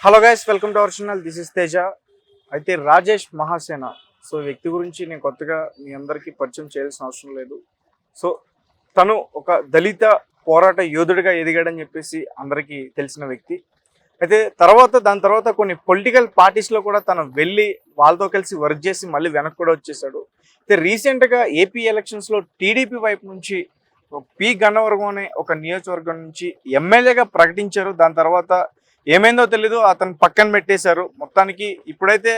Hello guys, welcome to our channel. This is Teja. అయితే Rajesh Mahasena, so వ్యక్తి గురించి నేను కొత్తగా మీ అందరికీ పరిచయం చేయాల్సిన అవసరం లేదు. సో తను ఒక దళిత పోరాట యోధుడిగా ఎదిగాడని చెప్పేసి అందరికీ తెలిసిన వ్యక్తి. అయితే దాని తర్వాత కొన్ని పొలిటికల్ పార్టీస్లో కూడా తను వెళ్ళి వాళ్ళతో కలిసి వర్క్ చేసి మళ్ళీ వెనక్కి కూడా వచ్చేసాడు. అయితే రీసెంట్గా ఏపీ ఎలక్షన్స్లో టీడీపీ వైపు నుంచి పి గన్నవరం అనే ఒక నియోజకవర్గం నుంచి ఎమ్మెల్యేగా ప్రకటించారు. దాని తర్వాత ఏమైందో తెలీదు, అతను పక్కన పెట్టేశారు. మొత్తానికి ఇప్పుడైతే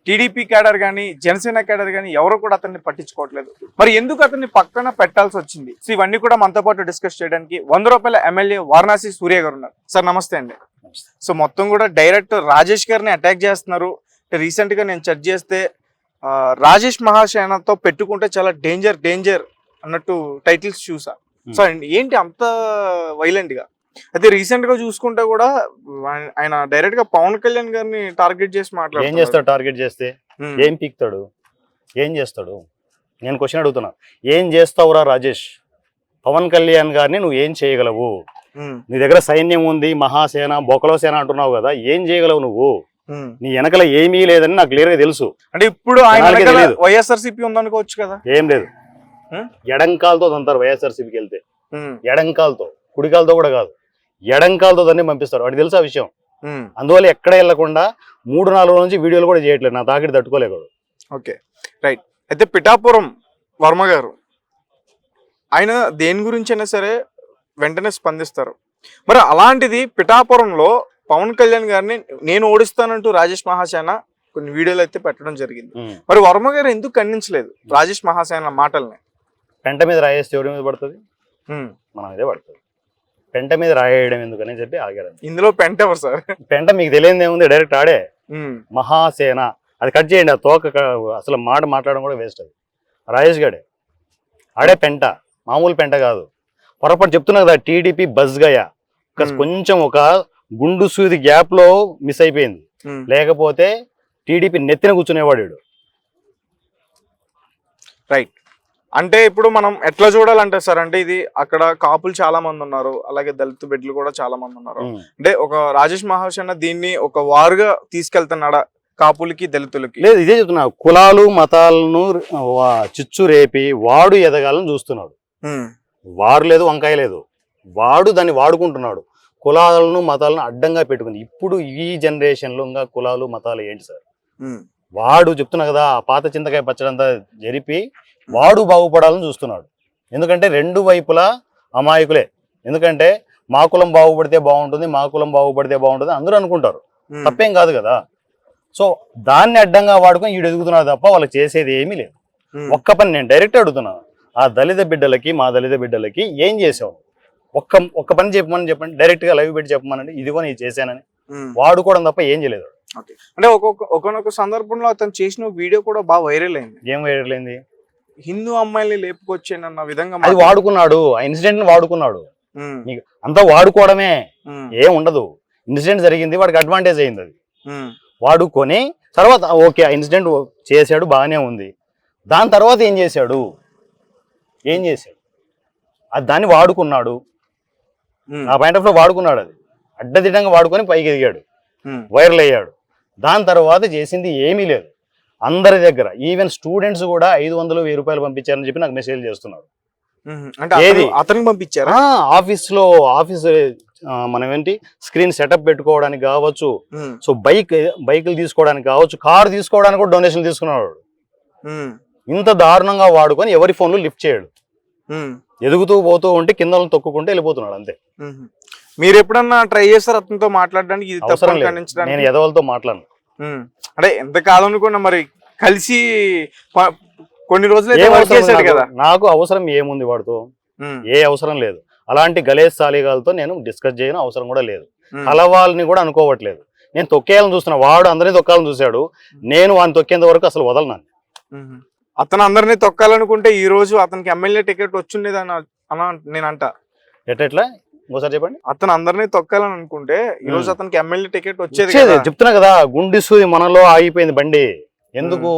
టీడీపీ క్యాడర్ కానీ జనసేన క్యాడర్ కానీ ఎవరు కూడా అతన్ని పట్టించుకోవట్లేదు. మరి ఎందుకు అతన్ని పక్కన పెట్టాల్సి వచ్చింది? సో ఇవన్నీ కూడా మనతో పాటు డిస్కస్ చేయడానికి 100 రూపాయల ఎమ్మెల్యే వారణాసి సూర్య గారు ఉన్నారు. సార్ నమస్తే అండి. సో మొత్తం కూడా డైరెక్ట్ రాజేష్ గారిని అటాక్ చేస్తున్నారు. రీసెంట్గా నేను చెక్ చేస్తే రాజేష్ మహాసేనతో పెట్టుకుంటే చాలా డేంజర్ అన్నట్టు టైటిల్స్ చూసా. సో ఏంటి అంత వైలెంట్గా? అయితే రీసెంట్ గా చూసుకుంటే కూడా ఆయన డైరెక్ట్ గా పవన్ కళ్యాణ్ గారిని టార్గెట్ చేసి మాట్లాడారు. ఏం చేస్తాడు? టార్గెట్ చేస్తే ఏం పీక్తాడు? ఏం చేస్తాడు? నేను క్వశ్చన్ అడుగుతున్నా, ఏం చేస్తావురా రాజేష్? పవన్ కళ్యాణ్ గారిని నువ్వు ఏం చేయగలవు? నీ దగ్గర సైన్యం ఉంది, మహాసేన బొకలో సేన అంటున్నావు కదా, ఏం చేయగలవు నువ్వు? నీ వెనకల ఏమీ లేదని నాకు క్లియర్ గా తెలుసు. అంటే ఇప్పుడు ఆయన వైఎస్ఆర్సీపీ ఉందనుకోవచ్చు కదా. ఏం లేదు, ఎడంకాలతో తంతారు వైఎస్ఆర్సీపీకి వెళ్తే. ఎడంకాలతో, కుడికాలతో కూడా కాదు, ఎడంకాలతో దాన్ని పంపిస్తారు. వాడికి తెలుసా విషయం. అందువల్ల ఎక్కడ వెళ్లకుండా 3-4 రోజుల నుంచి వీడియోలు కూడా చేయట్లేదు. నా తాకిడి తట్టుకోలేకూడదు. Okay, right. అయితే పిఠాపురం వర్మ గారు ఆయన దేని గురించి అయినా సరే వెంటనే స్పందిస్తారు. మరి అలాంటిది పిఠాపురంలో పవన్ కళ్యాణ్ గారిని నేను ఓడిస్తానంటూ రాజేష్ మహాసేన కొన్ని వీడియోలు అయితే పెట్టడం జరిగింది. మరి వర్మ గారు ఎందుకు ఖండించలేదు రాజేష్ మహాసేన మాటల్ని? పెంట మీద రాయేస్తే ఎవరి మీద పడుతుంది? మన మీదే పడుతుంది. పెంట మీద రాయడం ఎందుకని చెప్పి ఆగారు. ఇందులో పెంట ఎవరు సార్? పెంట మీకు తెలియదు ఏముంది, డైరెక్ట్ ఆడే మహాసేన. అది కట్ చేయండి, ఆ తోక అసలు మాట్లాడడం కూడా వేస్ట్. అది రాజేష్ గాడే ఆడే పెంట, మామూలు పెంట కాదు. పొరపాటు చెప్తున్నా కదా, టీడీపీ బజ్ గయా కొంచెం ఒక గుండు సూది గ్యాప్ లో మిస్ అయిపోయింది. లేకపోతే టీడీపీ నెత్తిన కూర్చునేవాడు. రైట్. అంటే ఇప్పుడు మనం ఎట్లా చూడాలంటే సార్, అంటే ఇది అక్కడ కాపులు చాలా మంది ఉన్నారు, అలాగే దళిత బిడ్డలు కూడా చాలా మంది ఉన్నారు. అంటే ఒక రాజేష్ మహాసేన దీన్ని ఒక వారుగా తీసుకెళ్తున్నాడా కాపులకి దళితులకి? లేదు, ఇదే చెప్తున్నా. కులాలు మతాలను చిచ్చు రేపి వాడు ఎదగాలని చూస్తున్నాడు. వారు లేదు, వంకాయ లేదు, వాడు దాన్ని వాడుకుంటున్నాడు. కులాలను మతాలను అడ్డంగా పెట్టుకుంది. ఇప్పుడు ఈ జనరేషన్ లో ఇంకా కులాలు మతాలు ఏంటి సార్? వాడు చెప్తున్నా కదా, పాత చింతకాయ పచ్చడంతా జరిపి వాడు బాగుపడాలని చూస్తున్నాడు. ఎందుకంటే రెండు వైపులా అమాయకులే. ఎందుకంటే మా కులం బాగుపడితే బాగుంటుంది, మా కులం బాగుపడితే బాగుంటుంది అందరూ అనుకుంటారు. తప్పేం కాదు కదా. సో దాన్ని అడ్డంగా వాడుకొని వీడు ఎదుగుతున్నాడు తప్ప వాళ్ళకి చేసేది ఏమీ లేదు. ఒక్క పని నేను డైరెక్ట్ అడుగుతున్నాను, ఆ దళిత బిడ్డలకి, మా దళిత బిడ్డలకి ఏం చేసావు? ఒక్క పని చెప్పండి, డైరెక్ట్ గా లైవ్ పెట్టి చెప్పమనండి, ఇదిగో నేను చేశానని. వాడుకోవడం తప్ప ఏం చేయలేదు. అంటే ఒక్కొక్క సందర్భంలో అతను చేసిన వీడియో కూడా బాగా వైరల్ అయింది. ఏం వైరల్ అయింది? హిందూ అమ్మాయిని లేపుకొచ్చానన్న విధంగా అది వాడుకున్నాడు. ఆ ఇన్సిడెంట్ వాడుకున్నాడు. అంతా వాడుకోవడమే, ఏం ఉండదు. ఇన్సిడెంట్ జరిగింది, వాడికి అడ్వాంటేజ్ అయింది. అది వాడుకొని తర్వాత ఓకే ఆ ఇన్సిడెంట్ చేశాడు, బాగానే ఉంది. దాని తర్వాత ఏం చేశాడు? అది దాన్ని వాడుకున్నాడు. ఆ పాయింట్ ఆఫ్ లో వాడుకున్నాడు. అది అడ్డదిడ్డంగా వాడుకొని పైకి ఎదిగాడు, వైరల్ అయ్యాడు. దాని తర్వాత చేసింది ఏమీ లేదు. అందరి దగ్గర ఈవెన్ స్టూడెంట్స్ కూడా 500-1000 రూపాయలు పంపించారని చెప్పి నాకు మెసేజ్ చేస్తున్నారు. ఏది అతనికి పంపించారా? ఆఫీస్ మనం ఏంటి స్క్రీన్ సెటప్ పెట్టుకోవడానికి కావచ్చు, సో బైకులు తీసుకోవడానికి కావచ్చు, కారు తీసుకోవడానికి కూడా డొనేషన్ తీసుకున్నాడు. ఇంత దారుణంగా వాడుకొని ఎవరి ఫోన్లు లిఫ్ట్ చేయడు. ఎదుగుతూ పోతూ ఉంటే కింద తొక్కుకుంటే వెళ్ళిపోతున్నాడు అంతే. మీరు ఎప్పుడన్నా ట్రై చేస్తారు అతనితో మాట్లాడడానికి? నేను ఎదవలతో మాట్లాడను. అంటే ఎంత కాలం అనుకున్నా, మరి కలిసి కొన్ని రోజులు కదా. నాకు అవసరం ఏముంది వాడుతో? ఏ అవసరం లేదు. అలాంటి గలేజ్ సాలిగాలతో నేను డిస్కస్ చేయను, అవసరం కూడా లేదు. కలవాలని కూడా అనుకోవట్లేదు. నేను తొక్కేయాలని చూస్తున్నా, వాడు అందరినీ తొక్కాలని చూశాడు. నేను వాడిని తొక్కేంత వరకు అసలు వదలనాను. అతను అందరినీ తొక్కాలనుకుంటే ఈ రోజు అతనికి ఎమ్మెల్యే టికెట్ వచ్చిండేది నేను అంట. ఎట్లా ఇంకోసారి చెప్పండి. అతను అందరినీ తొక్కాలని అనుకుంటే ఈ రోజు అతనికి ఎమ్మెల్యే టికెట్ వచ్చేది. చెప్తున్నా కదా, గుండిసు మనలో ఆగిపోయింది బండి. ఎందుకు?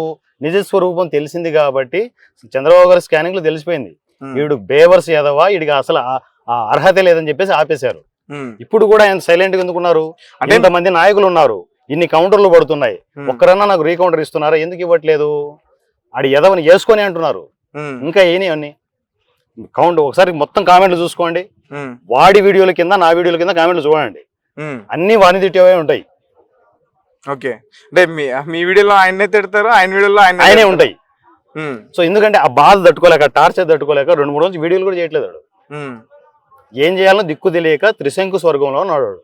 నిజ స్వరూపం తెలిసింది కాబట్టి. చంద్రబాబు గారి స్కానింగ్ లో తెలిసిపోయింది, వీడు బేవర్స్ యాదవా, వీడికి అసలు అర్హత లేదని చెప్పేసి ఆపేశారు. ఇప్పుడు కూడా ఆయన సైలెంట్ గా ఎందుకున్నారు? అంటే ఇంతమంది నాయకులు ఉన్నారు, ఇన్ని కౌంటర్లు పడుతున్నాయి, ఒక్కరన్నా నాకు రీకౌంటర్ ఇస్తున్నారా? ఎందుకు ఇవ్వట్లేదు? ఆడి ఎదవని వేసుకొని అంటున్నారు. ఇంకా అన్ని కౌంట్ ఒకసారి మొత్తం కామెంట్లు చూసుకోండి, వాడి వీడియోల కింద నా వీడియోల కింద కామెంట్లు చూడండి, అన్ని వాణి తిట్టేవే ఉంటాయి. ఓకే, అంటే మీ వీడియోలో ఆయన్నే తిడతారు, ఆయన వీడియోలో ఆయనే ఉంటాయి. సో ఎందుకంటే ఆ బాధ తట్టుకోలేక, టార్చర్ తట్టుకోలేక 2-3 రోజులు వీడియోలు కూడా చేయట్లేదు వాడు. ఏం చేయాలో దిక్కు తెలియక త్రిశంకు స్వర్గంలో ఉన్నాడు వాడు.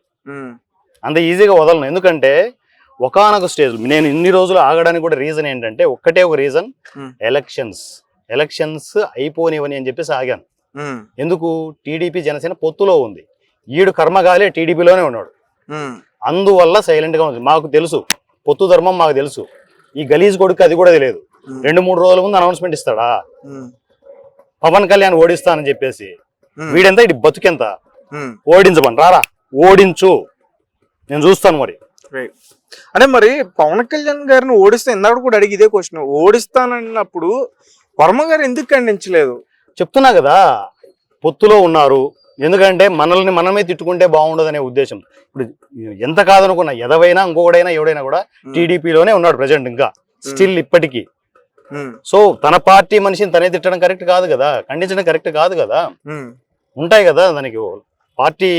అంత ఈజీగా వదలను. ఎందుకంటే ఒకానొక స్టేజ్ నేను ఇన్ని రోజులు ఆగడానికి కూడా రీజన్ ఏంటంటే ఒక్కటే ఒక రీజన్, ఎలక్షన్స్ అయిపోనివని అని చెప్పేసి ఆగాను. ఎందుకు? టీడీపీ జనసేన పొత్తులో ఉంది, ఈడు కర్మగాలే టీడీపీలోనే ఉన్నాడు, అందువల్ల సైలెంట్ గా ఉంది. మాకు తెలుసు పొత్తు ధర్మం, మాకు తెలుసు. ఈ గలీజ్ కొడుకు అది కూడా తెలియదు. 2-3 రోజుల ముందు అనౌన్స్మెంట్ ఇస్తాడా పవన్ కళ్యాణ్ ఓడిస్తానని చెప్పేసి? వీడెంత, ఇటు బతుకెంత? ఓడించమని రారా, ఓడించు, నేను చూస్తాను. మరి అంటే మరి పవన్ కళ్యాణ్ గారిని ఓడిస్తే, ఇందాక కూడా అడిగి ఇదే క్వశ్చన్, ఓడిస్తానన్నప్పుడు వర్మ గారు ఎందుకు ఖండించలేదు? చెప్తున్నా కదా, పొత్తులో ఉన్నారు. ఎందుకంటే మనల్ని మనమే తిట్టుకుంటే బాగుండదనే ఉద్దేశం. ఇప్పుడు ఎంత కాదనుకున్నా ఎదవైనా ఇంకొకడైనా ఎవడైనా కూడా టీడీపీలోనే ఉన్నాడు ప్రజెంట్, ఇంకా స్టిల్ ఇప్పటికీ. సో తన పార్టీ మనిషిని తనే తిట్టడం కరెక్ట్ కాదు కదా, ఖండించడం కరెక్ట్ కాదు కదా. ఉంటాయి కదా దానికి పార్టీ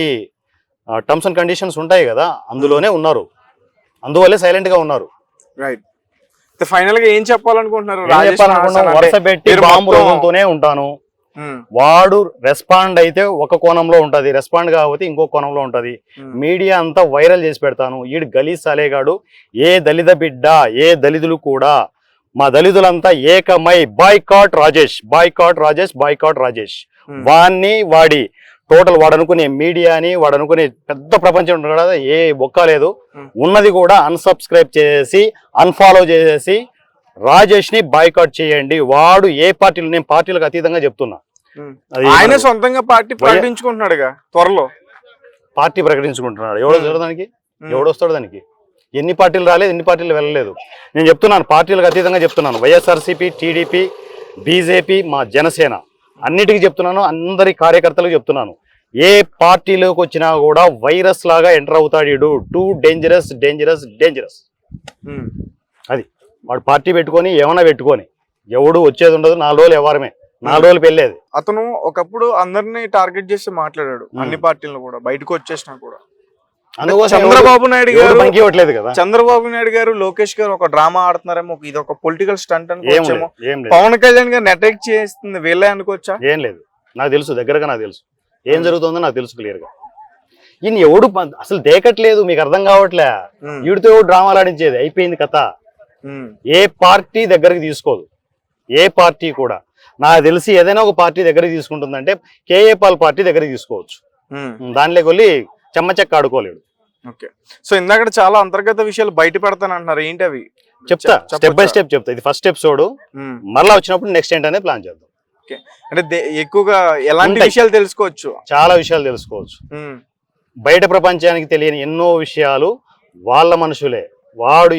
టర్మ్స్ అండ్ కండిషన్స్ ఉంటాయి కదా, అందులోనే ఉన్నారు, అందువల్లే సైలెంట్ గా ఉన్నారు. రైట్. ఫైనల్ గా ఏం చెప్పాలనుకుంటున్నారు? వరుస పెట్టి బాంబు రోజులతోనే ఉంటాను. వాడు రెస్పాండ్ అయితే ఒక కోణంలో ఉంటది, రెస్పాండ్ కాకపోతే ఇంకో కోణంలో ఉంటది. మీడియా అంతా వైరల్ చేసి పెడతాను. ఈడు గలీజ్ సాలేగాడు, ఏ దళిత బిడ్డ, ఏ దళితులు కూడా, మా దళితులంతా ఏకమై boycott Rajesh, boycott Rajesh, boycott Rajesh. వాడిని వాడి టోటల్ వాడు అనుకునే మీడియాని, వాడు అనుకునే పెద్ద ప్రపంచం కదా, ఏ బొక్క లేదు, ఉన్నది కూడా అన్సబ్స్క్రైబ్ చేసి అన్ఫాలో చేసేసి రాజేష్ ని బాయ్కాట్ చేయండి. వాడు ఏ పార్టీలు, నేను పార్టీలకు అతీతంగా చెప్తున్నా, ఆయన సొంతంగా పార్టీ ప్రకటించుకుంటున్నాడుగా, త్వరలో పార్టీ ప్రకటించుకుంటున్నాడు. ఎవడో దానికి, ఎవడొస్తాడు దానికి? ఎన్ని పార్టీలు రాలేదు, ఎన్ని పార్టీలు వెళ్ళలేదు. నేను చెప్తున్నాను, పార్టీలకు అతీతంగా చెప్తున్నాను. వైఎస్ఆర్సీపీ, టీడీపీ, బీజేపీ, మా జనసేన అన్నిటికీ చెప్తున్నాను, అందరి కార్యకర్తలకు చెప్తున్నాను. ఏ పార్టీలోకి వచ్చినా కూడా వైరస్ లాగా ఎంటర్ అవుతాడు వీడు. Too dangerous, dangerous, dangerous. అది వాడు పార్టీ పెట్టుకొని ఏమన్నా పెట్టుకొని ఎవడు వచ్చేది ఉండదు. 4 రోజులు ఎవరమే, 4 రోజులు పెళ్ళేది. అతను ఒకప్పుడు అందరినీ టార్గెట్ చేసి మాట్లాడాడు, అన్ని పార్టీలను కూడా, బయటకు వచ్చేసినా కూడా. చంద్రబాబు నాయుడు గారు, చంద్రబాబు నాయుడు గారు, లోకేష్ గారు ఒక డ్రామా ఆడుతున్నారేమో, ఇది ఒక పొలిటికల్ స్టంట్ అనుకోవచ్చేమో, పవన్ కళ్యాణ్ గారిని అటాక్ చేస్తుంది వీళ్ళే అనుకోవచ్చా? ఏం లేదు, నాకు తెలుసు, దగ్గరగా నాకు తెలుసు ఏం జరుగుతుందో నాకు తెలుసు క్లియర్ గా. ఈయన ఎవడు అసలు దేకట్లేదు, మీకు అర్థం కావట్లే. వీడితో డ్రామాలు ఆడించేది అయిపోయింది కథ. ఏ పార్టీ దగ్గరికి తీసుకోదు, ఏ పార్టీ కూడా. నాకు తెలిసి ఏదైనా ఒక పార్టీ దగ్గరికి తీసుకుంటుందంటే కేఏ పాల్ పార్టీ దగ్గరికి తీసుకోవచ్చు, దానిలోకి వెళ్ళి చెమ్మచెక్క ఆడుకోలేడు. ఓకే, సో ఇందాక చాలా అంతర్గత విషయాలు బయట పెడతానంటున్నారు, ఏంటి అవి? చెప్తా, స్టెప్ బై స్టెప్ చెప్తా. ఇది ఫస్ట్ ఎపిసోడ్, మళ్ళీ వచ్చినప్పుడు నెక్స్ట్ ఏంటనే ప్లాన్ చేద్దాం. అంటే ఎక్కువగా ఎలాంటి విషయాలు తెలుసుకోవచ్చు? చాలా విషయాలు తెలుసుకోవచ్చు. బయట ప్రపంచానికి తెలియని ఎన్నో విషయాలు వాళ్ళ మనుషులే, వాడు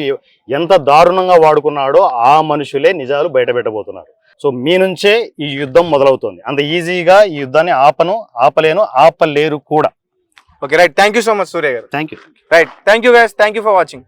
ఎంత దారుణంగా వాడుకున్నాడో ఆ మనుషులే నిజాలు బయట పెట్టబోతున్నారు. సో మీ నుంచే ఈ యుద్ధం మొదలవుతుంది. అంత ఈజీగా ఈ యుద్ధాన్ని ఆపలేను, ఆపలేరు కూడా. Okay, right. Thank you so much Surya గారు. Thank you. Right, thank you guys, thank you for watching.